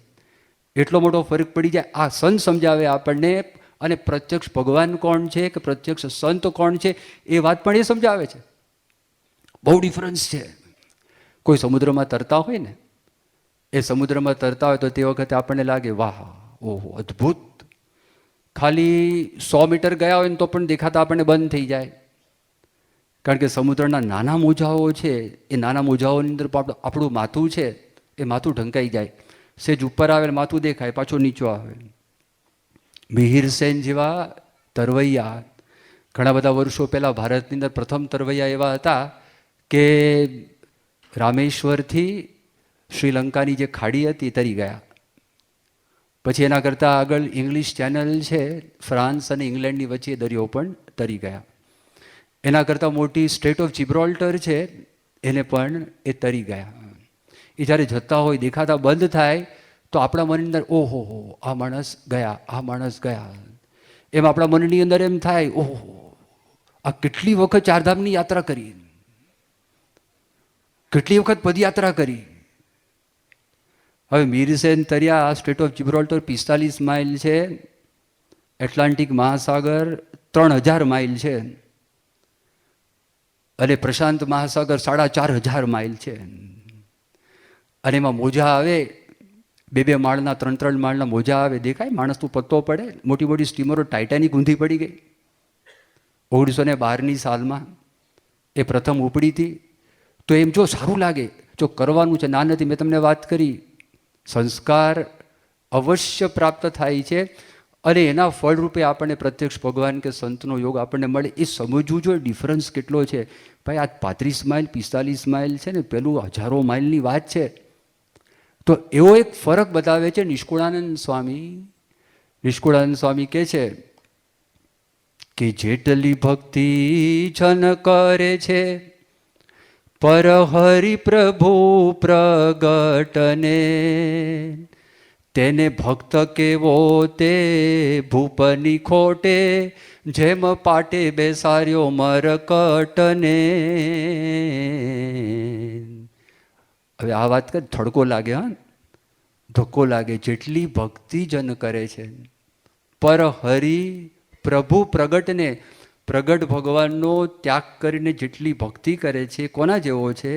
એટલો મોટો ફરક પડી જાય. આ સંત સમજાવે આપણને, અને પ્રત્યક્ષ ભગવાન કોણ છે કે પ્રત્યક્ષ સંત કોણ છે એ વાત પણ એ સમજાવે છે. બહુ ડિફરન્સ છે. કોઈ સમુદ્રમાં તરતા હોય ને, એ સમુદ્રમાં તરતા હોય તો તે વખતે આપણને લાગે વાહ ઓહો અદ્ભુત. ખાલી 100 મીટર ગયા હોય ને તો પણ દેખાતા આપણને બંધ થઈ જાય. કારણ કે સમુદ્રના નાના મોજાઓ છે, એ નાના મોજાઓની અંદર આપણું માથું છે, એ માથું ઢંકાઈ જાય. સેજ ઉપર આવે માથું દેખાય, પાછું નીચું આવે. મિહિર સેન જેવા તરવૈયા ઘણા બધા વર્ષો પહેલાં ભારતની અંદર પ્રથમ તરવૈયા એવા હતા કે રામેશ્વરથી શ્રીલંકાની જે ખાડી હતી તરી ગયા. પછી એના કરતાં આગળ ઇંગ્લિશ ચેનલ છે, ફ્રાન્સ અને ઇંગ્લેન્ડની વચ્ચે દરિયો પણ તરી ગયા. એના કરતાં મોટી સ્ટેટ ઓફ જિબ્રોલ્ટર છે, એને પણ એ તરી ગયા. એ જ્યારે જતા હોય દેખાતા બંધ થાય તો આપણા મનની અંદર ઓહો આ માણસ ગયા, આ માણસ ગયા. એમ આપણા મનની અંદર એમ થાય ઓહો આ કેટલી વખત ચારધામની યાત્રા કરી, કેટલી વખત પદયાત્રા કરી. હવે મીરસેન તર્યા આ સ્ટેટ ઓફ જિબ્રોલ્ટર 45 માઇલ છે, એટલાન્ટિક મહાસાગર 3000 માઇલ છે, અને પ્રશાંત મહાસાગર 4,500 માઇલ છે, અને એમાં મોજા આવે, 2-2 માળના 3-3 માળના મોજા આવે, દેખાય માણસનો પત્તો પડે. મોટી મોટી સ્ટીમરો ટાઇટાનિક ઊંધી પડી ગઈ 1912ની સાલમાં, એ પ્રથમ ઉપડી હતી. તો એમ જો સારું લાગે, જો કરવાનું છે, ના નથી. મેં તમને વાત કરી, સંસ્કાર અવશ્ય પ્રાપ્ત થાય છે, અને એના ફળરૂપે આપણને પ્રત્યક્ષ ભગવાન કે સંતનો યોગ આપણને મળે. એ સમજવું જોઈએ ડિફરન્સ કેટલો છે. ભાઈ આ 35 માઇલ 45 માઇલ છે ને, પેલું 1000 માઇલની વાત છે. તો એવો એક ફરક બતાવે છે નિષ્કુળાનંદ સ્વામી. નિષ્કુળાનંદ સ્વામી કહે છે કે જેટલી ભક્તિ જન કરે છે પર હરિ પ્રભુ પ્રગટને, તેને ભક્ત કેવો તે ભૂપની ખોટે, જેમ પાટે બેસાર્યો મરકટને. હવે આ વાત કરી, થડકો લાગે, હા, ધક્કો લાગે. જેટલી ભક્તિ જન કરે છે પર હરિ પ્રભુ પ્રગટને, પ્રગટ ભગવાનનો ત્યાગ કરીને જેટલી ભક્તિ કરે છે. કોના જેવો છે?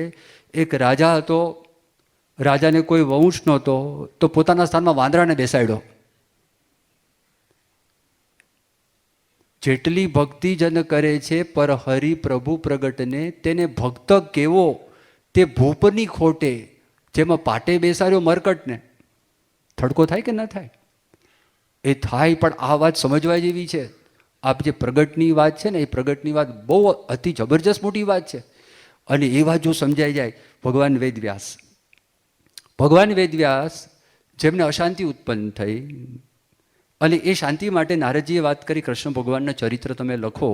એક રાજા હતો, રાજાને કોઈ વંશ નહોતો, તો પોતાના સ્થાનમાં વાંદરાને બેસાડ્યો. જેટલી ભક્તિ જન કરે છે પર હરિ પ્રભુ પ્રગટને, તેને ભક્ત કેવો તે ભૂપની ખોટે, જેમાં પાટે બેસાડ્યો મરકટને. થડકો થાય કે ન થાય? એ થાય, પણ આ વાત સમજવા જેવી છે. આપ જે પ્રગટની વાત છે ને, એ પ્રગટની વાત બહુ અતિ જબરજસ્ત મોટી વાત છે. અને એ વાત જો સમજાઈ જાય, ભગવાન વેદવ્યાસ, ભગવાન વેદવ્યાસ જેમને અશાંતિ ઉત્પન્ન થઈ, અને એ શાંતિ માટે નારદજીએ વાત કરી, કૃષ્ણ ભગવાનના ચરિત્ર તમે લખો.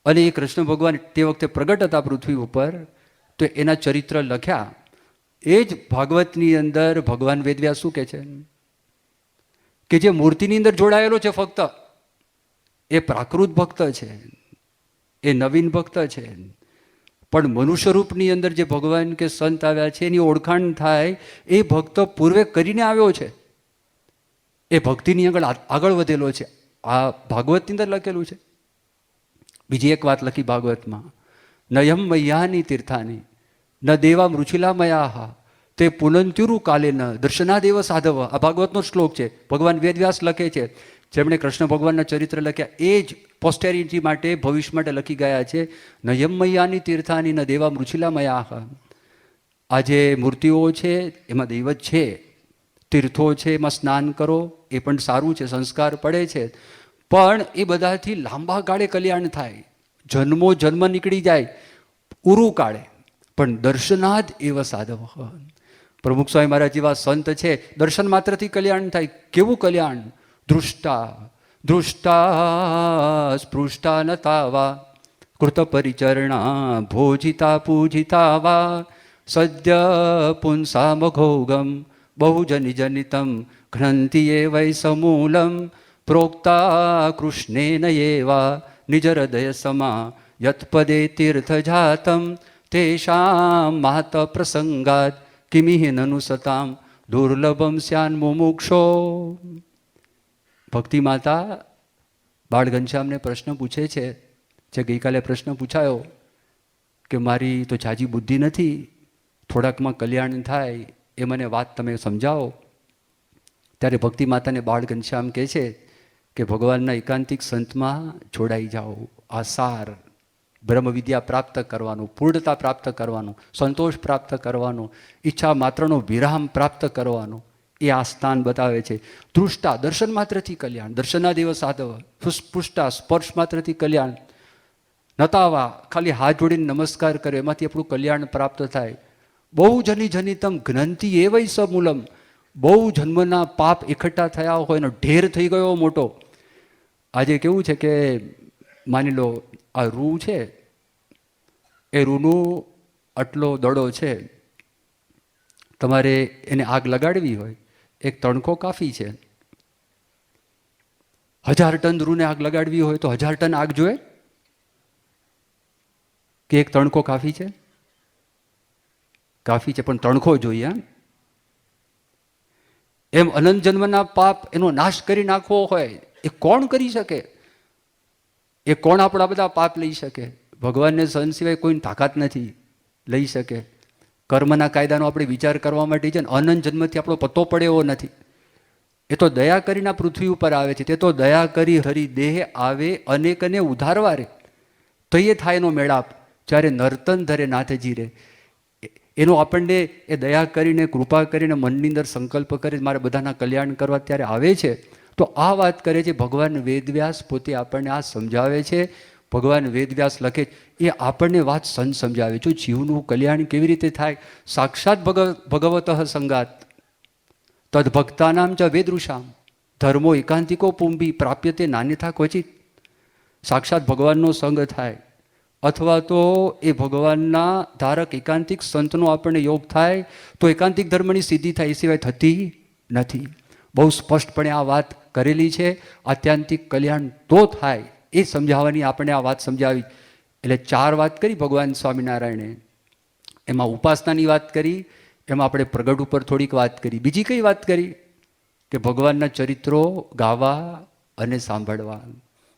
અને એ કૃષ્ણ ભગવાન તે વખતે પ્રગટ હતા પૃથ્વી ઉપર, તો એના ચરિત્ર લખ્યા. એ જ ભાગવતની અંદર ભગવાન વેદવ્યાસ શું કહે છે કે જે મૂર્તિની અંદર જોડાયેલો છે ફક્ત, એ પ્રાકૃત ભક્ત છે, એ નવીન ભક્ત છે. પણ મનુષ્ય રૂપની અંદર જે ભગવાન કે સંત આવ્યા છે, એની ઓળખાણ થાય, એ ભક્ત પૂર્વે કરીને આવ્યો છે, એ ભક્તિની આગળ વધેલો છે. આ ભાગવતની અંદર લખેલું છે. બીજી એક વાત લખી ભાગવતમાં, નયમ મૈયાની તીર્થાની ન દેવા મૃછિલા મયાહા તે પુનંત્યુરુ કાલે ન દર્શનાદેવ સાધવ. આ ભાગવતનો શ્લોક છે, ભગવાન વેદવ્યાસ લખે છે. જેમણે કૃષ્ણ ભગવાનના ચરિત્ર લખ્યા એ જ પોસ્ટેરિટી માટે, ભવિષ્ય માટે લખી ગયા છે. નયમ મૈયાની તીર્થાની ન દેવા મૃછિલા મયાહા. આ જે મૂર્તિઓ છે એમાં દૈવત છે, તીર્થો છે, એમાં સ્નાન કરો, એ પણ સારું છે, સંસ્કાર પડે છે. પણ એ બધાથી લાંબા ગાળે કલ્યાણ થાય, જન્મો જન્મ નીકળી જાય ઉરુ કાળે, પણ દર્શનાદ એવ સાધવ. પ્રમુખ સ્વામી મહારાજ જેવા સંત છે, દર્શન માત્રથી કલ્યાણ થાય. કેવું કલ્યાણ? દૃષ્ટા દૃષ્ટા સ્પૃષ્ટા નતાવા કૃત પરિચરણા ભોજિતા પૂજિતા વા સદ્ય પુંસા મઘોગમ બહુજનિ જનિતમ ઘ્નંતિ એ વૈ સમૂલમ પ્રોક્તા કૃષ્ણેન એવા નિજ હૃદય સમા યત્પદે તીર્થ જાતમ તેષાં માત પ્રસંગાત કિમિહ નનુ સતામ દુર્લભમ સ્યાન મુમુક્ષો. ભક્તિ માતા બાળ ઘનશ્યામને પ્રશ્ન પૂછે છે, જે ગઈકાલે પ્રશ્ન પૂછાયો કે મારી તો જાજી બુદ્ધિ નથી, થોડાકમાં કલ્યાણ થાય, એ મને વાત તમે સમજાવો. ત્યારે ભક્તિ માતાને બાળ ઘનશ્યામ કહે છે કે ભગવાનના એકાંતિક સંતમાં જોડાઈ જાઓ. આ સાર બ્રહ્મ વિદ્યા પ્રાપ્ત કરવાનું, પૂર્ણતા પ્રાપ્ત કરવાનું, સંતોષ પ્રાપ્ત કરવાનું, ઈચ્છા માત્રનો વિરામ પ્રાપ્ત કરવાનો, એ આ સ્થાન બતાવે છે. દૃષ્ટા દર્શન માત્રથી કલ્યાણ, દર્શનાદેવ સાધવ. પુષ્ટા સ્પર્શ માત્રથી કલ્યાણ. નતાવા ખાલી હાથ જોડીને નમસ્કાર કરે, એમાંથી આપણું કલ્યાણ પ્રાપ્ત થાય. બહુ જની જનિતમ ઘ્નંતિ એ વૈ સમૂલમ. બહુ જન્મના પાપ એકઠા થયા હોય, એનો ઢેર થઈ ગયો મોટો. આજે કેવું છે કે માની લો આ રૂ છે, એ રૂનું આટલો દડો છે, તમારે એને આગ લગાડવી હોય, એક તણખો કાફી છે. 1000 ટન રૂને આગ લગાડવી હોય તો 1000 ટન આગ જોઈએ કે એક તણખો કાફી છે? કાફી છે, પણ તણખો જોઈએ. એમ અનંત જન્મના પાપ એનો નાશ કરી નાખવો હોય, એ કોણ કરી શકે? એ કોણ આપણા બધા પાપ લઈ શકે? ભગવાનને સંત સિવાય કોઈની તાકાત નથી લઈ શકે. કર્મના કાયદાનો આપણે વિચાર કરવા માટે છે ને અનંત જન્મથી આપણો પત્તો પડે એવો નથી. એ તો દયા કરીને આ પૃથ્વી ઉપર આવે છે. તે તો દયા કરી હરી દેહ આવે અનેકને ઉધારવા રે, તો એ થાય એનો મેળાપ જ્યારે નર્તન ધરે નાથજી રે. એનો આપણને એ દયા કરીને કૃપા કરીને મનની અંદર સંકલ્પ કરે મારે બધાના કલ્યાણ કરવા ત્યારે આવે છે. તો આ વાત કરે છે ભગવાન વેદવ્યાસ પોતે આપણને આ સમજાવે છે. ભગવાન વેદવ્યાસ લખે એ આપણને વાત સંત સમજાવે છે. જીવનું કલ્યાણ કેવી રીતે થાય? સાક્ષાત ભગવત સંગાત તદભક્તાનામ ચ વેદૃષામ ધર્મો એકાંતિકો પુંભી પ્રાપ્યતે નાન્યથા ક્વચિત. સાક્ષાત ભગવાનનો સંગ થાય અથવા તો એ ભગવાનના ધારક એકાંતિક સંતનો આપણને યોગ થાય તો એકાંતિક ધર્મની સિદ્ધિ થાય, એ સિવાય થતી નથી. બહુ સ્પષ્ટપણે આ વાત કરેલી છે. આત્યંતિક કલ્યાણ તો થાય એ સમજાવવાની આપણે આ વાત સમજાવી. એટલે 4 વાત કરી ભગવાન સ્વામિનારાયણે. એમાં ઉપાસનાની વાત કરી, એમાં આપણે પ્રગટ ઉપર થોડીક વાત કરી. બીજી કઈ વાત કરી? કે ભગવાનના ચરિત્રો ગાવા અને સાંભળવા.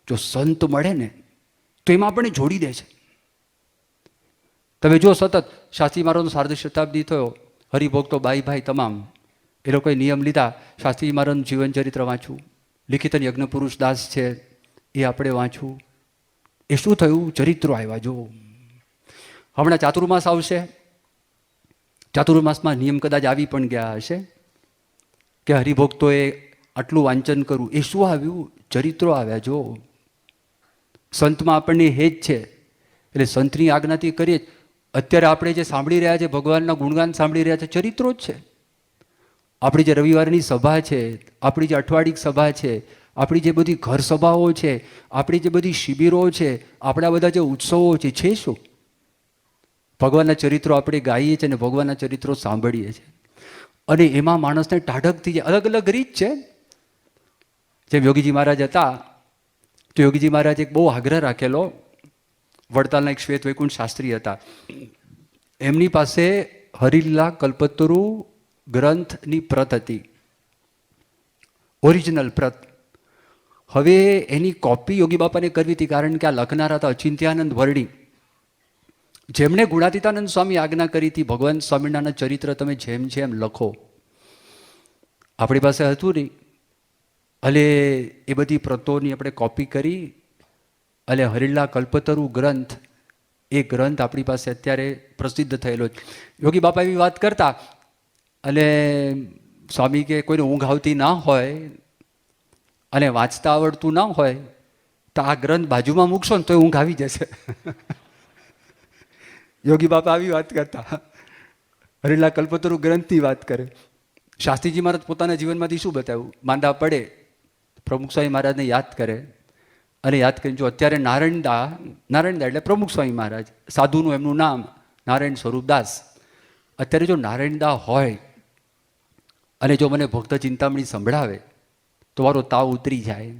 જો સંત મળે ને તો એમાં આપણને જોડી દે છે. તમે જો સતત શાસ્ત્રી મહારાજનો 1/2 શતાબ્દી થયો, હરિભોગ તો ભાઈ તમામ એ લોકોએ નિયમ લીધા શાસ્ત્રી મહારાજનું જીવન ચરિત્ર વાંચવું, લિખિત યજ્ઞ પુરુષ દાસ છે એ આપણે વાંચવું. એ શું થયું? ચરિત્રો આવ્યા. જો હમણાં ચાતુર્માસ આવશે, ચાતુર્માસમાં નિયમ કદાચ આવી પણ ગયા હશે કે હરિભક્તોએ આટલું વાંચન કરવું. એ શું આવ્યું? ચરિત્રો આવ્યા. જો સંતમાં આપણને હેત છે એટલે સંતની આજ્ઞાથી કરીએ. અત્યારે આપણે જે સાંભળી રહ્યા છે ભગવાનના ગુણગાન સાંભળી રહ્યા છે, ચરિત્રો જ છે. આપણી જે રવિવારની સભા છે, આપણી જે અઠવાડિક સભા છે, આપણી જે બધી ઘર સભાઓ છે, આપણી જે બધી શિબિરો છે, આપણા બધા જે ઉત્સવો છે શું? ભગવાનના ચરિત્રો આપણે ગાઈએ છીએ અને ભગવાનના ચરિત્રો સાંભળીએ છીએ. અને એમાં માણસને ટાઢકથી જે અલગ અલગ રીત છે. જેમ યોગીજી મહારાજ હતા તો યોગીજી મહારાજ એક બહુ આગ્રહ રાખેલો. વડતાલના એક શ્વેત વૈકુંઠ શાસ્ત્રી હતા. એમની પાસે હરિલીલા કલ્પતરુ ગ્રંથની પ્રત હતી, ઓરિજિનલ પ્રત. હવે એની કોપી યોગી બાપાને કરવી હતી, કારણ કે આ લખનારા હતા અચિંત્યાનંદ વર્ણી, જેમણે ગુણાતીતાનંદ સ્વામી આજ્ઞા કરી હતી ભગવાન સ્વામિનારાયણ ચરિત્ર તમે જેમ જેમ લખો. આપણી પાસે હતું નહીં. એટલે એ બધી પ્રતોની આપણે કોપી કરી એટલે હરિલીલા કલ્પતરુ ગ્રંથ, એ ગ્રંથ આપણી પાસે અત્યારે પ્રસિદ્ધ થયેલો છે. યોગી બાપા એવી વાત કરતા અને સ્વામી કે કોઈને ઊંઘ આવતી ના હોય અને વાંચતા આવડતું ના હોય તો આ ગ્રંથ બાજુમાં મૂકશો ને તો ઊંઘ આવી જશે. યોગી બાપા આવી વાત કરતા. હરિલીલા કલ્પતરુ ગ્રંથની વાત કરે. શાસ્ત્રીજી મહારાજ પોતાના જીવનમાંથી શું બતાવ્યું? માંદા પડે પ્રમુખ સ્વામી મહારાજને યાદ કરે અને યાદ કરીને જો અત્યારે નારાયણદા એટલે પ્રમુખ સ્વામી મહારાજ, સાધુનું એમનું નામ નારાયણ સ્વરૂપદાસ. અત્યારે જો નારાયણદા હોય અને જો મને ભક્ત ચિંતામણી સંભળાવે તો મારો તાવ ઉતરી જાય.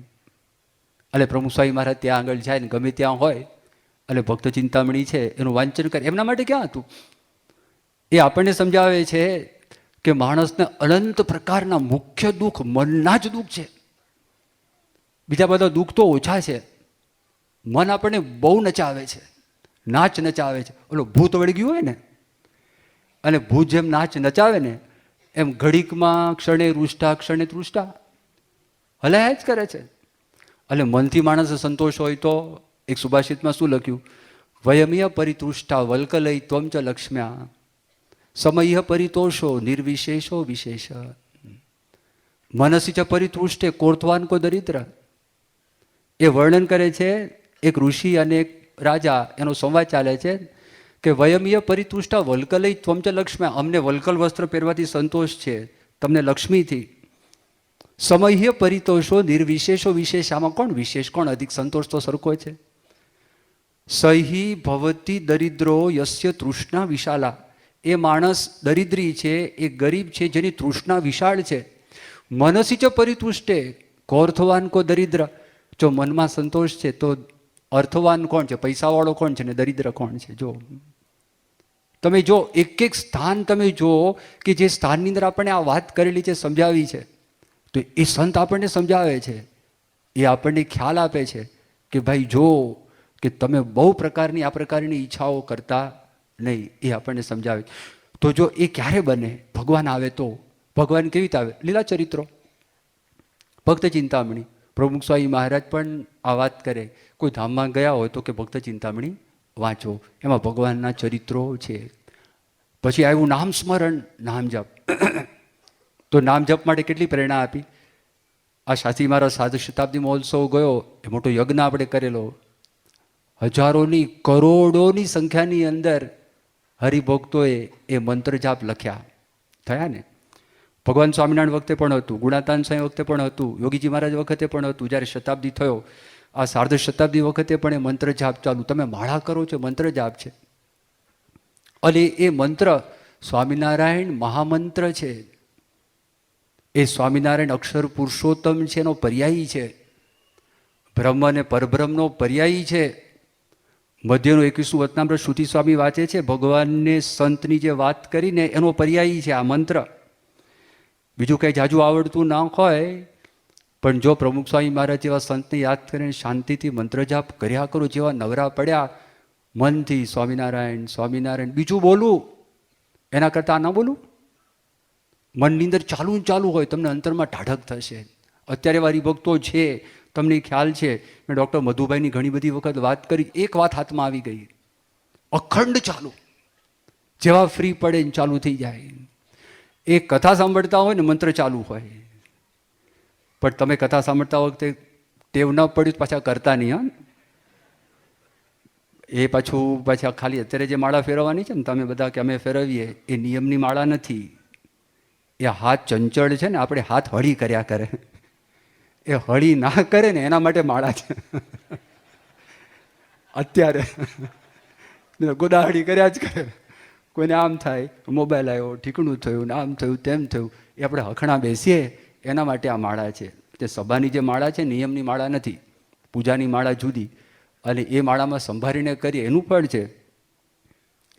એટલે પ્રમુખ સ્વામી મહારાજ ત્યાં આગળ જાય ને ગમે ત્યાં હોય એટલે ભક્ત ચિંતામણી છે એનું વાંચન કરે. એમના માટે ક્યાં હતું? એ આપણને સમજાવે છે કે માણસને અનંત પ્રકારના મુખ્ય દુઃખ મનના જ દુઃખ છે. બીજા બધા દુઃખ તો ઓછા છે. મન આપણને બહુ નચાવે છે, નાચ નચાવે છે. ઓલો ભૂત વળી ગયું હોય ને, અને ભૂત જેમ નાચ નચાવે ને એમ ઘડીકમાં ક્ષણે રૂષ્ટા ક્ષણે તૃષ્ટા હલાયા જ કરે છે. એટલે મનથી માણસ સંતોષ હોય તો એક સુભાષિતમાં શું લખ્યું? વયમિય પરિતુષ્ટા વલ્કલય ત્વમ ચ લક્ષ્મ્યા સમય પરિતોષો નિર્વિશેષો વિશેષ મનસી ચ પરિતુષ્ટે કોર્થવાન કો દરિદ્ર. એ વર્ણન કરે છે એક ઋષિ અને એક રાજા, એનો સંવાદ ચાલે છે કે વયમિય પરિતુષ્ટા વલ્કલય ત્વમ ચ લક્ષ્મ્યા, અમને વલ્કલ વસ્ત્ર પહેરવાથી સંતોષ છે, તમને લક્ષ્મીથી. સમય પરિતોષો નિર્વિશેષો વિશેષ. આમાં કોણ વિશેષ કોણ અધિક? સંતોષ તો સરખો છે. સહી ભવતી દરિદ્રો યસ્ય તૃષ્ણા વિશાલા. એ માણસ દરિદ્રી છે, એ ગરીબ છે જેની તૃષ્ણા વિશાળ છે. મનસી ચ પરિતુષ્ટે કોર્થવાન કો દરિદ્ર. જો મનમાં સંતોષ છે તો અર્થવાન કોણ છે? પૈસાવાળો કોણ છે ને દરિદ્ર કોણ છે? જો તમે જો એક એક સ્થાન તમે જુઓ કે જે સ્થાનની અંદર આપણને આ વાત કરેલી છે, સમજાવી છે, તો એ સંત આપણને સમજાવે છે, એ આપણને ખ્યાલ આપે છે કે ભાઈ જો કે તમે બહુ પ્રકારની આ પ્રકારની ઈચ્છાઓ કરતા નહીં, એ આપણને સમજાવે. તો જો એ ક્યારે બને? ભગવાન આવે તો. ભગવાન કેવી રીતે આવે? લીલા ચરિત્રો, ભક્ત ચિંતામણી. પ્રમુખ સ્વામી મહારાજ પણ આ વાત કરે, કોઈ ધામમાં ગયા હોય તો કે ભક્ત ચિંતામણી વાંચો, એમાં ભગવાનના ચરિત્રો છે. પછી આવ્યું નામ સ્મરણ, નામ જપ. તો નામ જપ માટે કેટલી પ્રેરણા આપી. આ શાસ્ત્રી મારા સાર્ધ શતાબ્દી મહોત્સવ ગયો, એ મોટો યજ્ઞ આપણે કરેલો. હજારોની કરોડોની સંખ્યાની અંદર હરિભક્તોએ એ મંત્ર જાપ લખ્યા થયા ને. ભગવાન સ્વામિનારાયણ વખતે પણ હતું, ગુણાતાન સ્વામી વખતે પણ હતું, યોગીજી મહારાજ વખતે પણ હતું. જ્યારે શતાબ્દી થયો, આ સાર્ધ શતાબ્દી વખતે પણ એ મંત્ર જાપ ચાલુ. તમે માળા કરો છો, મંત્ર જાપ છે. અને એ મંત્ર સ્વામિનારાયણ મહામંત્ર છે. એ સ્વામિનારાયણ અક્ષર પુરુષોત્તમ છે, એનો પર્યાયી છે. બ્રહ્મ અને પરબ્રહ્મનો પર્યાયી છે. મધ્યનું 21મું વચનામૃત શ્રુતિ સ્વામી વાંચે છે, ભગવાનને સંતની જે વાત કરીને એનો પર્યાયી છે આ મંત્ર. બીજું કંઈ જાજુ આવડતું ના હોય, પણ જો પ્રમુખ સ્વામી મહારાજ જેવા સંતને યાદ કરીને શાંતિથી મંત્ર જાપ કર્યા કરો, જેવા નવરા પડ્યા મનથી સ્વામિનારાયણ સ્વામિનારાયણ, બીજું બોલું એના કરતાં ના બોલું. મનની અંદર ચાલુ ચાલુ હોય, તમને અંતરમાં ઢાઢક થશે. અત્યારે વારી ભક્તો છે, તમને ખ્યાલ છે, મેં ડૉક્ટર મધુભાઈની ઘણી બધી વખત વાત કરી, એક વાત હાથમાં આવી ગઈ, અખંડ ચાલુ. જેવા ફ્રી પડે ને ચાલુ થઈ જાય. એ કથા સાંભળતા હોય ને મંત્ર ચાલુ હોય, પણ તમે કથા સાંભળતા વખતે ટેવ ન પડ્યું તો પાછા કરતા નહીં. હા, એ પાછા ખાલી અત્યારે જે માળા ફેરવવાની છે ને, તમે બધા કે અમે ફેરવીએ, એ નિયમની માળા નથી. એ હાથ ચંચળ છે ને, આપણે હાથ હળી કર્યા કરે, એ હળી ના કરે ને એના માટે માળા છે. અત્યારે ગોદાહળી કર્યા જ કરે. કોઈને આમ થાય, મોબાઈલ આવ્યો, ઠીકણું થયું, આમ થયું, તેમ થયું, એ આપણે હખણા બેસીએ એના માટે આ માળા છે. તે સભાની જે માળા છે નિયમની માળા નથી, પૂજાની માળા જુદી. અને એ માળામાં સંભાળીને કરીએ એનું પણ છે.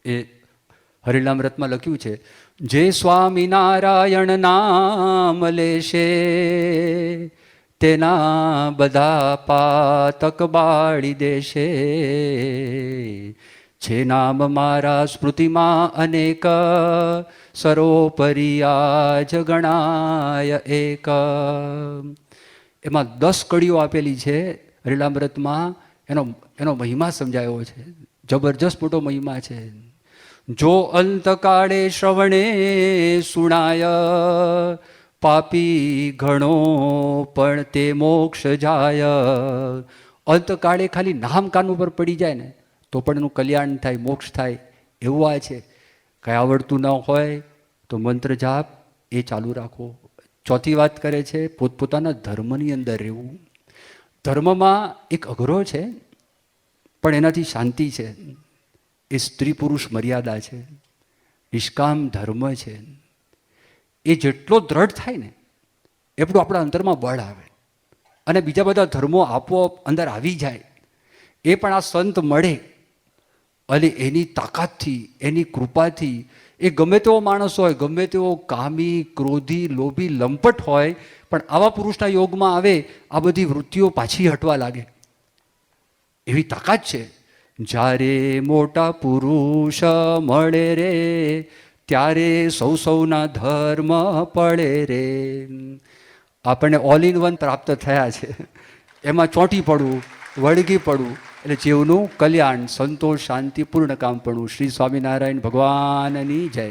એ હરિનામૃતમાં લખ્યું છે, જે સ્વામિનારાયણ નામ લેશે તેના બધા પાતક બાળી દેશે. છે નામ મારા સ્મૃતિમાં અનેક, સરોપરિયા જગણાય એક. એમાં 10 કડીઓ આપેલી છે હરિનામૃતમાં. એનો મહિમા સમજાયો છે, જબરજસ્ત મોટો મહિમા છે. જો અંતકાળે શ્રવણે સુણાય, પાપી ઘણો પણ તે મોક્ષ જાય. અંતકાળે ખાલી નામ કાન ઉપર પડી જાય ને તો પણ એનું કલ્યાણ થાય, મોક્ષ થાય, એવું આ છે. કંઈ આવડતું ન હોય તો મંત્ર જાપ એ ચાલુ રાખો. ચોથી વાત કરે છે, પોતપોતાના ધર્મની અંદર રહેવું. ધર્મમાં એક અઘરો છે, પણ એનાથી શાંતિ છે. એ સ્ત્રી પુરુષ મર્યાદા છે, નિષ્કામ ધર્મ છે. એ જેટલો દ્રઢ થાય ને એટલું આપણા અંતરમાં બળ આવે, અને બીજા બધા ધર્મો આપોઆપ અંદર આવી જાય. એ પણ આ સંત મળે અને એની તાકાતથી, એની કૃપાથી, એ ગમે તેવો માણસ હોય, ગમે તેવો કામી, ક્રોધી, લોભી, લંપટ હોય, પણ આવા પુરુષના યોગમાં આવે, આ બધી વૃત્તિઓ પાછી હટવા લાગે. એવી તાકાત છે. જ્યારે મોટા પુરુષ મળે રે, ત્યારે સૌના ધર્મ પડે રે. આપણને ઓલ ઇન વન પ્રાપ્ત થયા છે, એમાં ચોંટી પડવું, વળગી પડવું, એટલે જીવનું કલ્યાણ, સંતોષ, શાંતિ, પૂર્ણ કામપણું. શ્રી સ્વામિનારાયણ ભગવાનની જય.